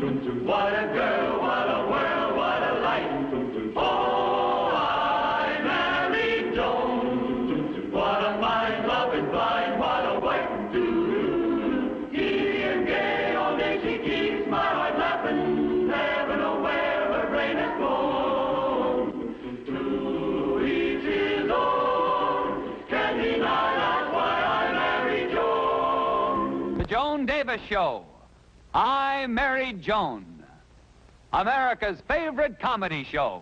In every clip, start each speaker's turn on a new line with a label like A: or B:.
A: What a girl, what a world, what a life. Oh, I married Joan. What a mind, love is blind, what a wife to do. Giddy and gay, all day she keeps my heart laughing. Never know where her brain has gone. To each his own. Can't deny that's why I married Joan.
B: The Joan Davis Show. I Married Joan, America's favorite comedy show,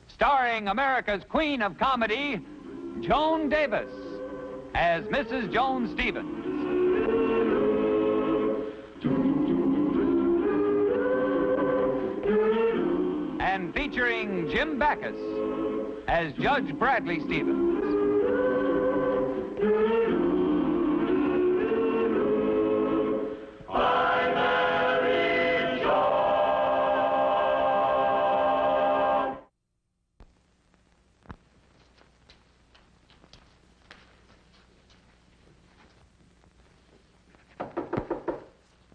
B: starring America's queen of comedy, Joan Davis, as Mrs. Joan Stevens. And featuring Jim Backus as Judge Bradley Stevens.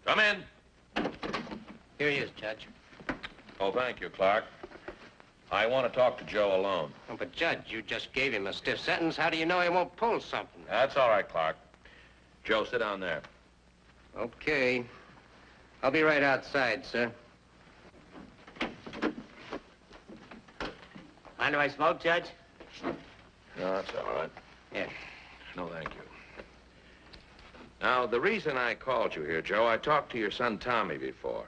C: Come in.
D: Here he is, Judge.
C: Oh, thank you, Clark. I want to talk to Joe alone.
D: Oh, but, Judge, you just gave him a stiff sentence. How do you know he won't pull something?
C: That's all right, Clark. Joe, sit down there.
D: Okay. I'll be right outside, sir. Mind if I smoke, Judge?
C: No, that's all right.
D: Yes.
C: No, thank you. Now, the reason I called you here, Joe, I talked to your son Tommy before.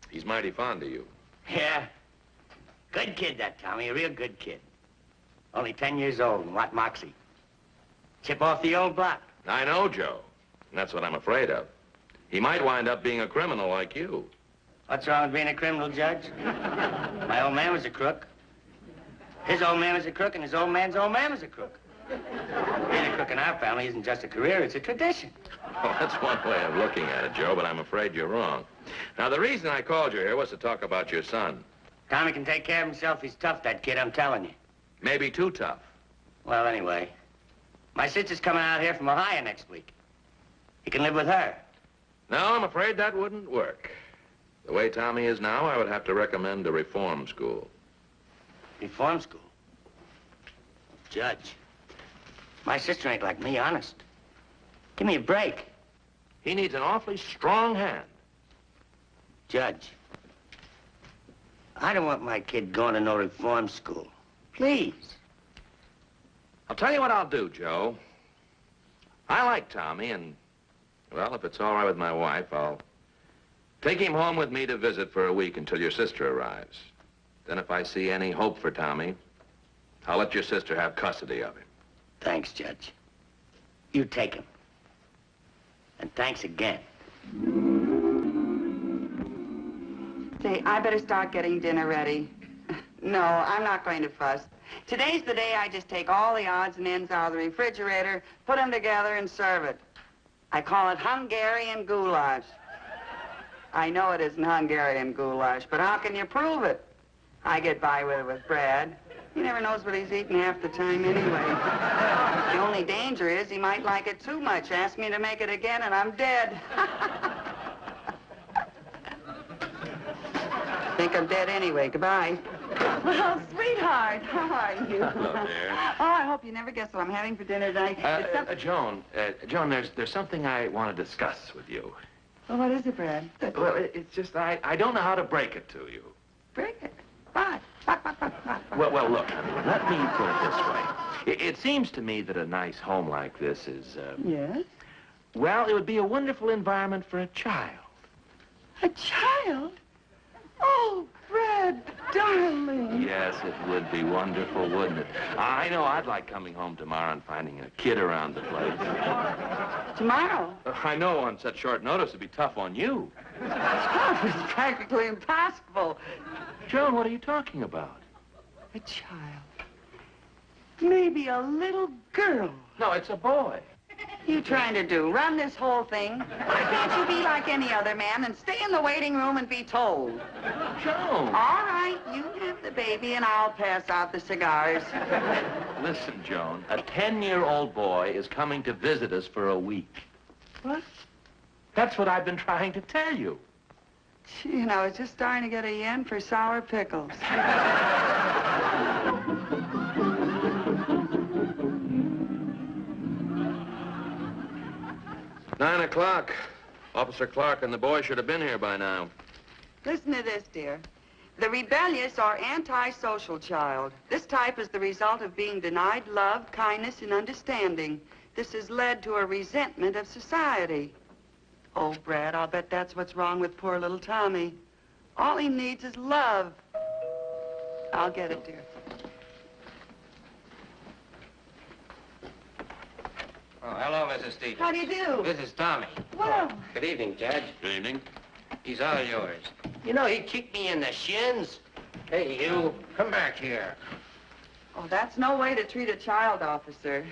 C: He's mighty fond of you.
D: Yeah. Good kid, that Tommy. A real good kid. Only 10 years old and what moxie. Chip off the old block.
C: I know, Joe. And that's what I'm afraid of. He might wind up being a criminal like you.
D: What's wrong with being a criminal, Judge? My old man was a crook. His old man was a crook, and his old man's old man was a crook. Being a crook in our family isn't just a career, it's a tradition.
C: Well, that's one way of looking at it, Joe, but I'm afraid you're wrong. Now, the reason I called you here was to talk about your son.
D: Tommy can take care of himself. He's tough, that kid, I'm telling you.
C: Maybe too tough.
D: Well, anyway, my sister's coming out here from Ohio next week. He can live with her.
C: No, I'm afraid that wouldn't work. The way Tommy is now, I would have to recommend a reform school.
D: Reform school? Judge, my sister ain't like me, honest. Give me a break.
C: He needs an awfully strong hand.
D: Judge, I don't want my kid going to no reform school. Please.
C: I'll tell you what I'll do, Joe. I like Tommy, and, well, if it's all right with my wife, I'll take him home with me to visit for a week until your sister arrives. Then if I see any hope for Tommy, I'll let your sister have custody of him.
D: Thanks, Judge. You take him. And thanks again.
E: Say, I better start getting dinner ready. No, I'm not going to fuss. Today's the day I just take all the odds and ends out of the refrigerator, put them together, and serve it. I call it Hungarian goulash. I know it isn't Hungarian goulash, but how can you prove it? I get by with it with Brad. He never knows what he's eating half the time anyway. The only danger is he might like it too much, ask me to make it again, and I'm dead. Think I'm dead anyway. Goodbye. Well, sweetheart, how are you?
C: Hello, dear.
E: Oh, I hope you never guess what I'm having for dinner tonight.
C: Joan, there's something I want to discuss with you.
E: Well, what is it, Brad?
C: Well, it's just I don't know how to break it to you.
E: Break it. Fine.
C: Well, look, let me put it this way. It seems to me that a nice home like this is,
E: Yes?
C: well, it would be a wonderful environment for a child.
E: A child? Oh, Brad, darling.
C: Yes, it would be wonderful, wouldn't it? I know I'd like coming home tomorrow and finding a kid around the place.
E: Tomorrow?
C: I know on such short notice it'd be tough on you.
E: It's practically impossible.
C: Joan, what are you talking about?
E: A child. Maybe a little girl.
C: No, it's a boy.
E: You trying to do? Run this whole thing? Why can't you be like any other man and stay in the waiting room and be told?
C: Joan.
E: All right, you have the baby and I'll pass out the cigars.
C: Listen, Joan, a 10-year-old boy is coming to visit us for a week.
E: What?
C: That's what I've been trying to tell you.
E: Gee, I was just starting to get a yen for sour pickles.
C: 9 o'clock. Officer Clark and the boy should have been here by now.
E: Listen to this, dear. The rebellious or antisocial child. This type is the result of being denied love, kindness, and understanding. This has led to a resentment of society. Oh, Brad, I'll bet that's what's wrong with poor little Tommy. All he needs is love. I'll get it, dear.
D: Oh, hello, Mrs. Stevens.
E: How do you do?
D: This is Tommy.
E: Well,
D: Good evening, Judge.
C: Good evening.
D: He's all yours. You know, he kicked me in the shins. Hey, you, come back here.
E: oh, that's no way to treat a child, officer.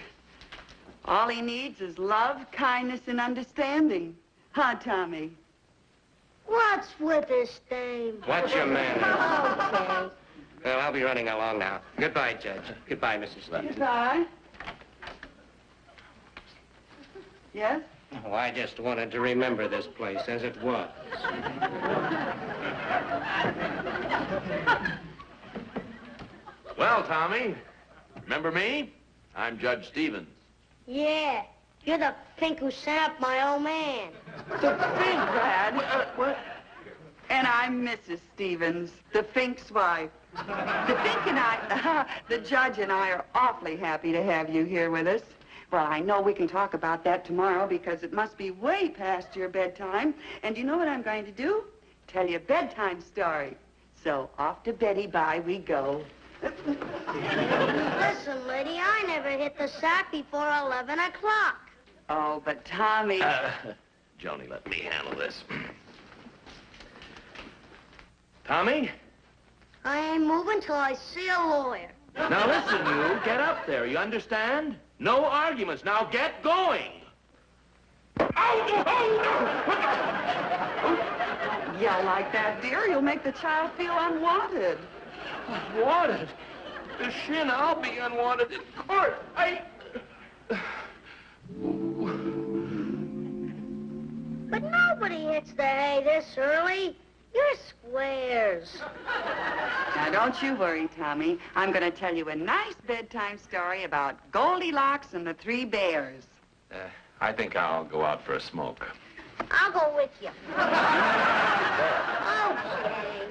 E: All he needs is love, kindness, and understanding. Huh, Tommy?
F: What's with this dame?
D: What's your manners?
F: Okay.
D: Well, I'll be running along now. Goodbye, Judge. Goodbye, Mrs. Stevens.
E: Goodbye. Yes?
D: Oh, I just wanted to remember this place as it was.
C: Well, Tommy, remember me? I'm Judge Stevens.
F: Yeah, you're the pink who sent up my old man.
E: The Fink, Brad. What? And I'm Mrs. Stevens, the Fink's wife. The Fink and I, the judge and I are awfully happy to have you here with us. Well, I know we can talk about that tomorrow because it must be way past your bedtime. And you know what I'm going to do? Tell you a bedtime story. So off to Betty Bye we go.
F: Listen, lady, I never hit the sack before 11 o'clock.
E: Oh, but Tommy...
C: Joni, let me handle this. Tommy?
F: I ain't moving till I see a lawyer.
C: Now listen, you. Get up there. You understand? No arguments. Now get going.
E: Yell like that, dear. You'll make the child feel unwanted.
C: Unwanted? The shin, I'll be unwanted in court.
F: But nobody hits the hay this early. You're squares.
E: Now, don't you worry, Tommy. I'm going to tell you a nice bedtime story about Goldilocks and the 3 bears.
C: I think I'll go out for a smoke.
F: I'll go with you. Okay.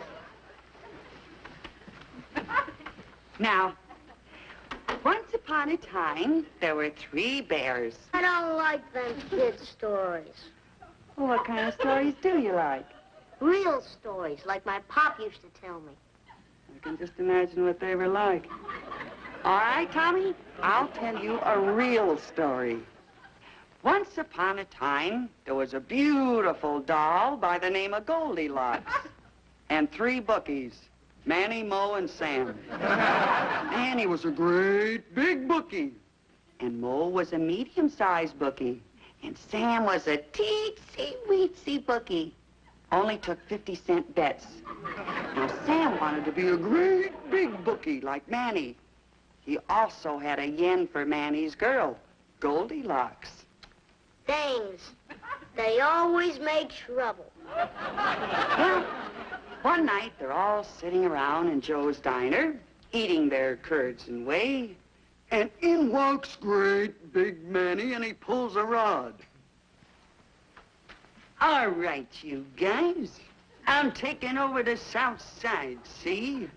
E: Now, once upon a time, there were 3 bears.
F: I don't like them kid stories.
E: Well, what kind of stories do you like?
F: Real stories, like my pop used to tell me.
E: I can just imagine what they were like. All right, Tommy, I'll tell you a real story. Once upon a time, there was a beautiful doll by the name of Goldilocks. And 3 bookies, Manny, Mo, and Sam. Manny was a great big bookie. And Mo was a medium-sized bookie. And Sam was a teensy-weensy bookie. Only took 50-cent bets. Now, Sam wanted to be a great big bookie like Manny. He also had a yen for Manny's girl, Goldilocks.
F: Dames, they always make trouble.
E: Well, one night they're all sitting around in Joe's diner, eating their curds and whey, and in walks great big Manny, and he pulls a rod. All right, you guys. I'm taking over the South Side, see?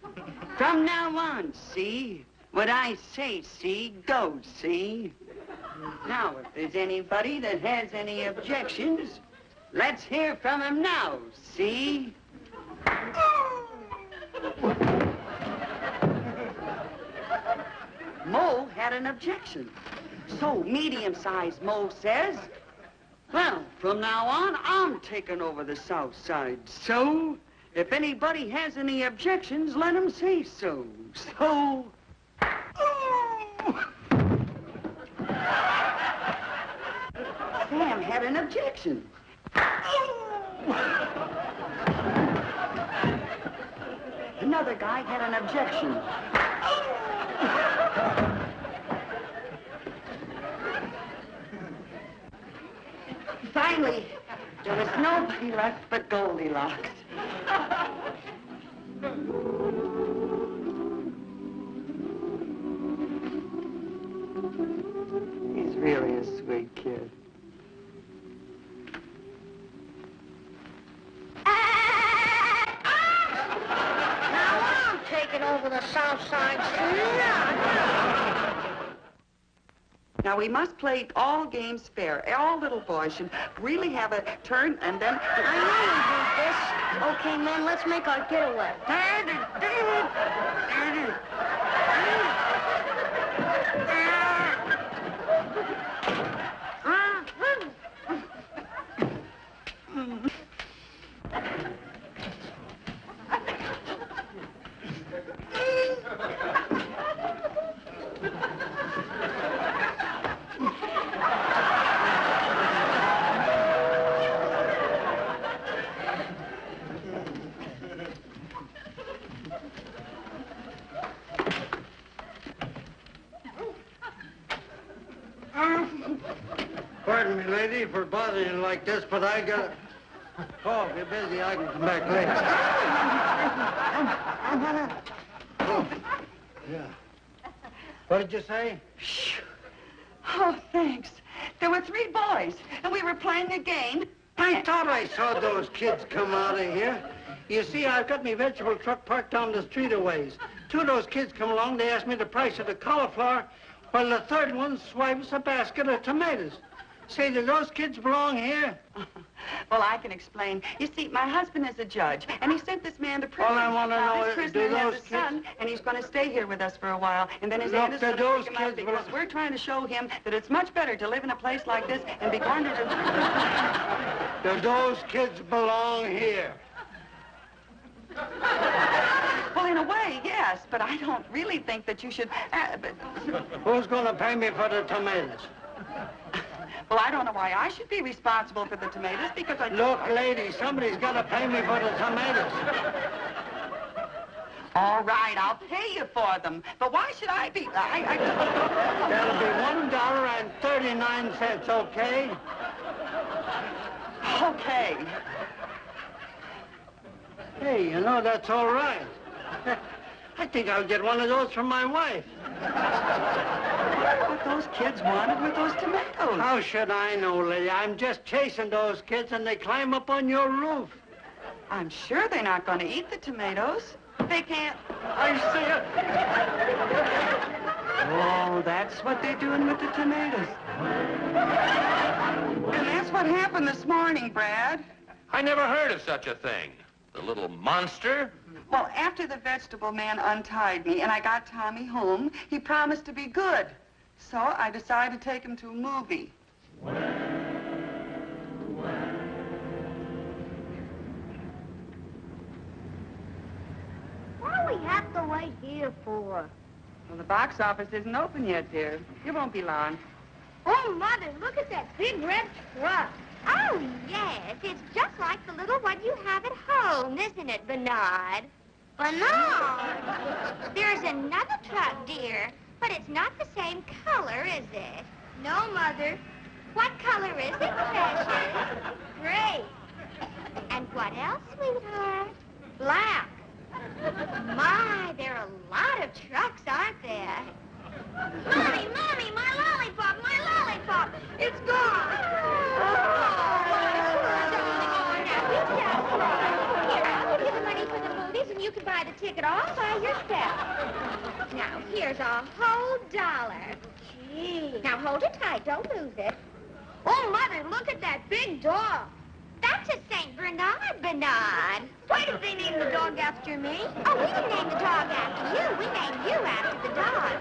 E: From now on, see? What I say, see, goes, see? Now, if there's anybody that has any objections, let's hear from him now, see? Mo had an objection. So medium-sized Mo says, well, from now on, I'm taking over the South Side. So, if anybody has any objections, let them say so. So... Sam had an objection. Another guy had an objection. Finally, the was nobody left but Goldilocks. He's really a sweet kid.
F: Now I'm taking over the South Side.
E: Now, we must play all games fair. All little boys should really have a turn, and then...
F: I know we do this. Okay, men, let's make our getaway.
G: Pardon me, lady, for bothering you like this, but I got... Oh, if you're busy, I can come back later. Oh, yeah. What did you say?
E: Shh. Oh, thanks. There were 3 boys, and we were playing a game.
G: I thought I saw those kids come out of here. You see, I've got my vegetable truck parked down the street a ways. 2 of those kids come along, they asked me the price of the cauliflower, while the third one swipes a basket of tomatoes. Say, do those kids belong here?
E: Well, I can explain. You see, my husband is a judge, and he sent this man to prison.
G: All I want to
E: Now,
G: know
E: this
G: is,
E: prisoner
G: do
E: has
G: those
E: a son, and he's going to stay here with us for a while. And then his
G: Look,
E: aunt is
G: do
E: going to
G: those
E: pick him up
G: kids
E: because we're trying to show him that it's much better to live in a place like this and be going to...
G: Do those kids belong here?
E: Well, in a way, yes, but I don't really think that you should...
G: Who's going to pay me for the tomatoes?
E: Well, I don't know why I should be responsible for the tomatoes, because I...
G: Look, lady, somebody's got to pay me for the tomatoes.
E: All right, I'll pay you for them. But why should I be...
G: That'll be $1.39, okay?
E: Okay.
G: Hey, you know, that's all right. I think I'll get one of those for my wife.
E: What those kids wanted were those tomatoes.
G: How should I know, lady? I'm just chasing those kids, and they climb up on your roof.
E: I'm sure they're not going to eat the tomatoes. They can't... I see it. Oh, that's what they're doing with the tomatoes. And that's what happened this morning, Brad.
C: I never heard of such a thing. The little monster?
E: Well, after the vegetable man untied me and I got Tommy home, he promised to be good. So I decided to take him to a movie.
F: What do we have to wait here for?
E: Well, the box office isn't open yet, dear. It won't be long.
F: Oh, Mother, look at that big red truck.
H: Oh, yes. It's just like the little one you have at home, isn't it, Bernard?
F: Bernard!
H: There's another truck, dear, but it's not the same color, is it?
F: No, Mother.
H: What color is it, precious?
F: Gray.
H: And what else, sweetheart?
F: Black.
H: My, there are a lot of trucks, aren't there?
F: Mommy, Mommy, my lollipop, my lollipop. It's gone.
H: And you can buy the ticket all by yourself. Now, here's a whole $1.
F: Gee.
H: Now, hold it tight. Don't lose it.
F: Oh, Mother, look at that big dog.
H: That's a St. Bernard, Bernard.
F: Why did they name the dog after me?
H: Oh, we didn't name the dog after you. We named you after the dog.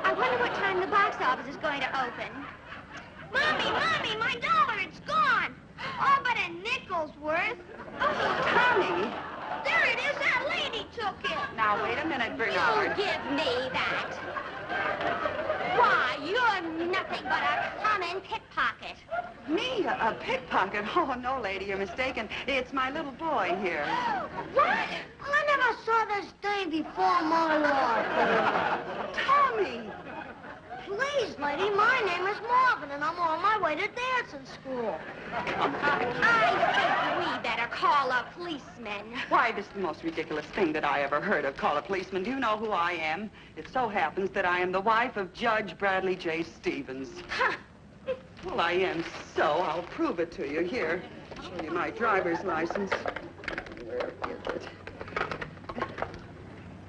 H: I wonder what time the box office is going to open.
F: Mommy, Mommy, my $1, it's gone. All but a nickel's worth.
E: Oh, Tommy.
F: There it is. That lady took it.
E: Now, wait a minute, Bernard.
H: You give me that. Why, you're nothing but a common pickpocket.
E: Me, a pickpocket? Oh, no, lady, you're mistaken. It's my little boy here.
F: What? I never saw this thing before in my life.
E: Tommy!
F: please, lady. My name is Marvin, and I'm on my way to dancing school.
H: I think we better call a policeman.
E: Why, this is the most ridiculous thing that I ever heard of. Call a policeman. Do you know who I am? It so happens that I am the wife of Judge Bradley J. Stevens.
H: Huh.
E: Well, I am so. I'll prove it to you. Here, show you my driver's license. Where is it?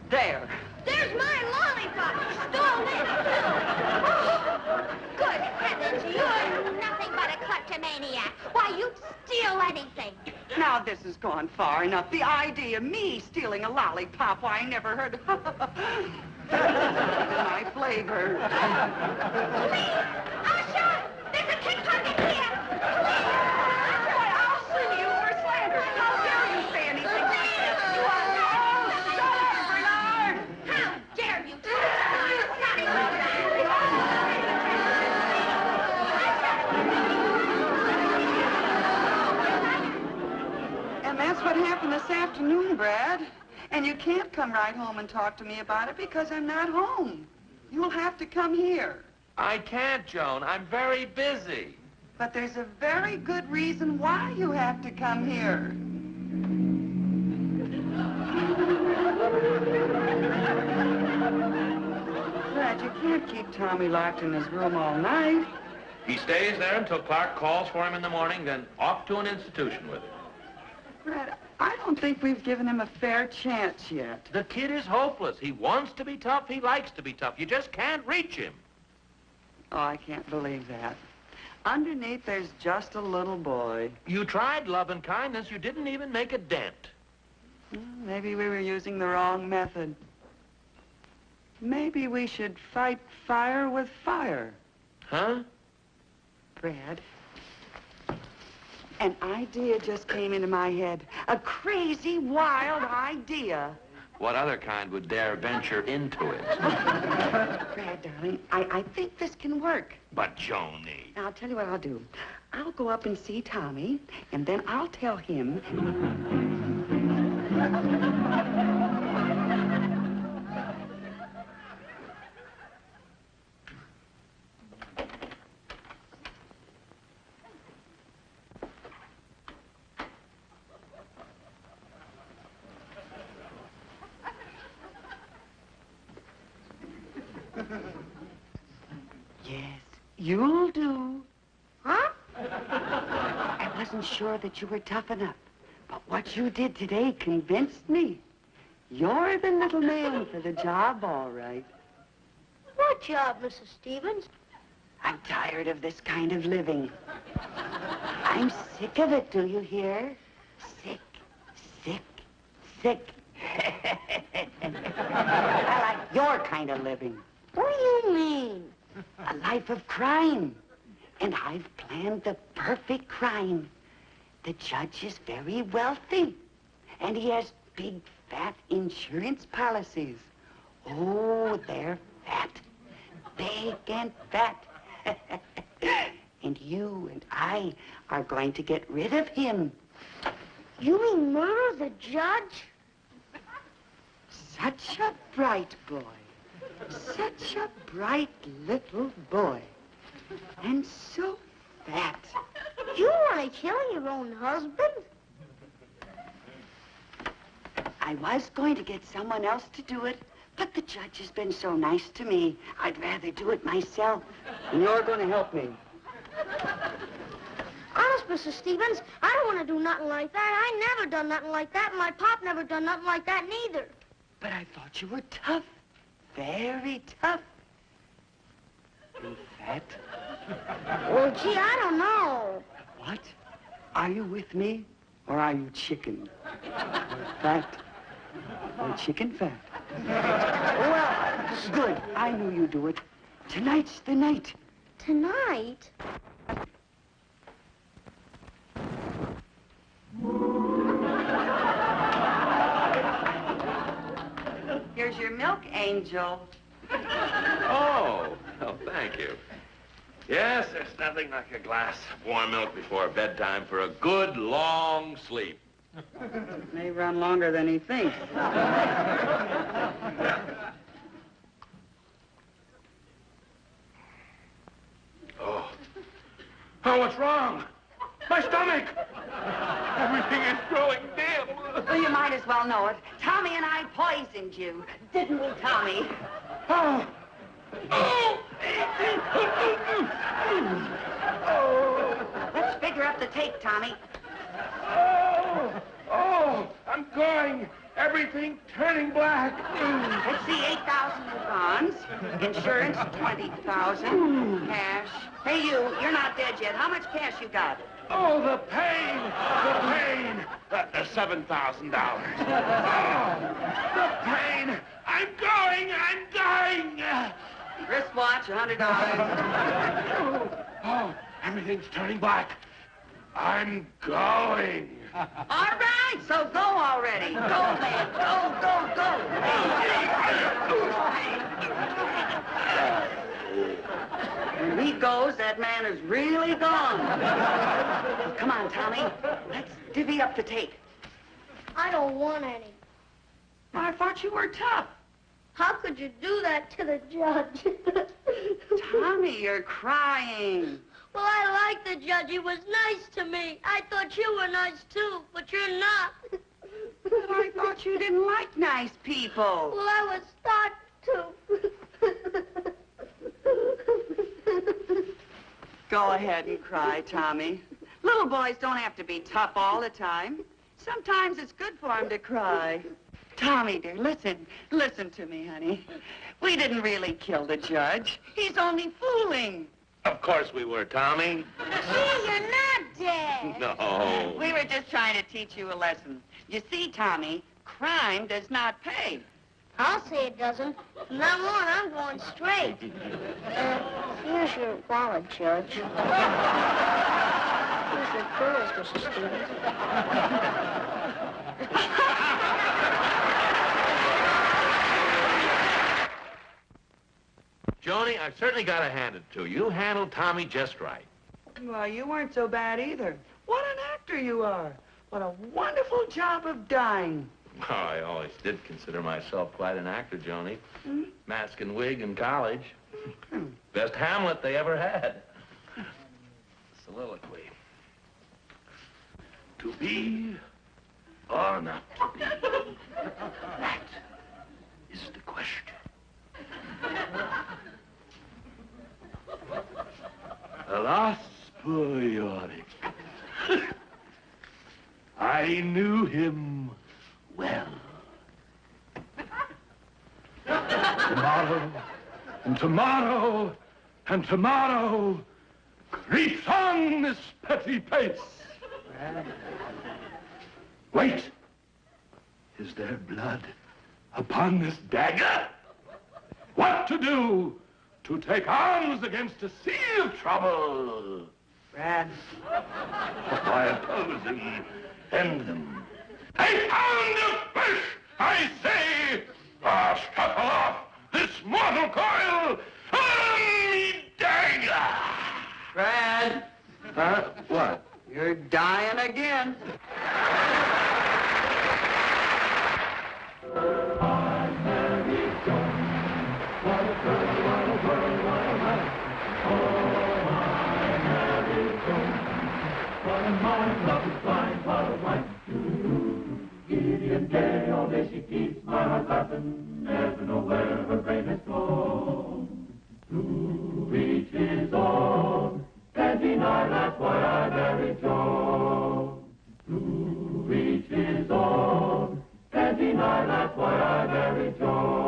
E: There.
H: There's my lollipop. Stole it, too. Oh, good heavens, you're nothing but a kleptomaniac. Why, you'd steal anything.
E: Now, this has gone far enough. The idea of me stealing a lollipop, why, I never heard of my flavor.
H: Please, Usher, there's a pickpocket here. Please.
E: Why, I'll sue you for slander. How dare you say anything like that? You are... Oh, shut up, Bernard!
H: How dare you tell someone not
E: And that's what happened this afternoon, Brad. And you can't come right home and talk to me about it because I'm not home. You'll have to come here.
C: I can't, Joan. I'm very busy.
E: But there's a very good reason why you have to come here. Brad, you can't keep Tommy locked in his room all night.
C: He stays there until Clark calls for him in the morning, then off to an institution with him.
E: Brad, I don't think we've given him a fair chance yet.
C: The kid is hopeless. He wants to be tough. He likes to be tough. You just can't reach him.
E: Oh, I can't believe that. Underneath, there's just a little boy.
C: You tried love and kindness. You didn't even make a dent.
E: Maybe we were using the wrong method. Maybe we should fight fire with fire.
C: Huh?
E: Brad, an idea just came into my head. A crazy, wild idea.
C: What other kind would dare venture into it?
E: Brad, darling, I think this can work.
C: But, Joni...
E: Now, I'll tell you what I'll do. I'll go up and see Tommy, and then I'll tell him... Yes, you'll do.
F: Huh?
E: I wasn't sure that you were tough enough, but what you did today convinced me. You're the little man for the job, all right.
F: What job, Mrs. Stevens?
E: I'm tired of this kind of living. I'm sick of it, do you hear? Sick, sick, sick. I like your kind of living.
F: What do you mean?
E: A life of crime. And I've planned the perfect crime. The judge is very wealthy. And he has big, fat insurance policies. Oh, they're fat. Big and fat. And you and I are going to get rid of him.
F: You mean murder the judge?
E: Such a bright boy. Such a bright little boy. And so fat.
F: You want to kill your own husband?
E: I was going to get someone else to do it, but the judge has been so nice to me, I'd rather do it myself. And you're going to help me.
F: Honest, Mrs. Stevens, I don't want to do nothing like that. I never done nothing like that, and my pop never done nothing like that neither.
E: But I thought you were tough. Very tough. And fat.
F: Well, gee, I don't know.
E: What? Are you with me, or are you chicken? Or fat? Or chicken fat? Well, good. I knew you'd do it. Tonight's the night.
F: Tonight?
E: Here's your milk, Angel.
C: Oh, thank you. Yes, there's nothing like a glass of warm milk before bedtime for a good, long sleep.
E: May run longer than he thinks.
C: Oh, what's wrong? My stomach! Everything is growing dim.
E: Well, you might as well know it. Tommy and I poisoned you. Didn't we, Tommy?
C: Oh! Oh!
E: Let's figure up the take, Tommy.
C: Oh! Oh! I'm going. Everything turning black.
E: Let's see, 8,000 in bonds. Insurance, 20,000. Cash. Hey, you're not dead yet. How much cash you got?
C: Oh, the pain! The pain! $7,000. Oh, the pain! I'm going! I'm dying!
E: Wristwatch, $100.
C: Oh, everything's turning black. I'm going.
E: All right, so go already. Go, man. Go, go, go. When he goes, that man is really gone. Come on, Tommy. Let's divvy up the take.
F: I don't want any.
E: I thought you were tough.
F: How could you do that to the judge?
E: Tommy, you're crying.
F: Well, I like the judge. He was nice to me. I thought you were nice, too, but you're not.
E: But I thought you didn't like nice people.
F: Well, I was taught to.
E: Go ahead and cry, Tommy. Little boys don't have to be tough all the time. Sometimes it's good for them to cry. Tommy, dear, listen to me, honey. We didn't really kill the judge. He's only fooling.
C: Of course we were, Tommy.
F: Gee, you're not dead.
C: No.
E: We were just trying to teach you a lesson. You see, Tommy, crime does not pay.
F: I'll say it doesn't. From now on, I'm going straight. Here's your wallet, Judge. Here's your pearls, Mrs. Stevens.
C: Joni, I've certainly got to hand it to you. You handled Tommy just right.
E: Well, you weren't so bad either. What an actor you are. What a wonderful job of dying.
C: Oh, I always did consider myself quite an actor, Joni. Mask and wig in college. Best Hamlet they ever had. Soliloquy. To be or not to be? That is the question. Alas, poor Yorick. I knew him well. Tomorrow, and tomorrow, and tomorrow creeps on this petty pace. Wait! Is there blood upon this dagger? What to do to take arms against a sea of trouble?
E: Brad.
C: By opposing, end them. A pound of flesh, I say! Shuffle off this mortal coil on me dagger!
E: Brad.
C: Huh? What?
E: You're dying again.
A: Gideon day, all day she keeps my heart laughing, never know where her brain has gone. To each his own, can't deny that's why I married Joan. To each his own, can't deny that's why I married Joan.